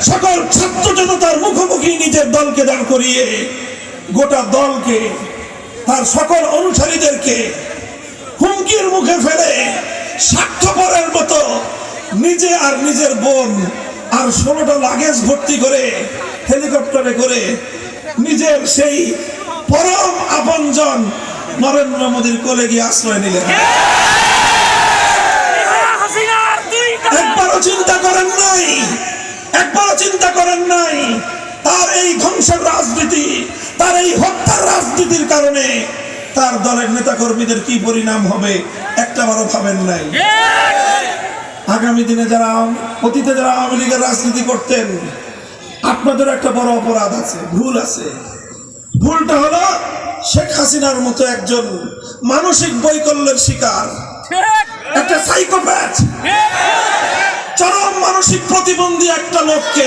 সকল ছাত্র জনতার মুখোমুখি নিজের দলকে দাঁড় করিয়ে গোটা দলকে, তার সকল অনুসারীদেরকে হুমকির মুখে ফেলে স্বার্থপরের মতো নিজে আর নিজের বোন আর 16টা লাগেজ ভর্তি করে হেলিকপ্টারে করে নিজের সেই পরম আপনজন নরেন্দ্র মোদীর কোলে গিয়ে আশ্রয় নিলেন। একবারও চিন্তা করেন নাই, একবারও চিন্তা করেন নাই তার এই ধ্বংসের রাজনীতি, তার এই হত্যার রাজনীতির কারণে তার দলের নেতাকর্মীদের কি পরিণাম হবে একটাবারও ভাবেন নাই। আগামী দিনে যারা অতীতে যারা আওয়ামী লীগের রাজনীতি করতেন, আপনাদের একটা বড় অপরাধ আছে, ভুল আছে। ভুলটা হলো শেখ হাসিনার মতো একজন মানসিক বৈকল্যের শিকার, একটা সাইকোপ্যাথ, চরম মানসিক প্রতিবন্ধী একটা লোককে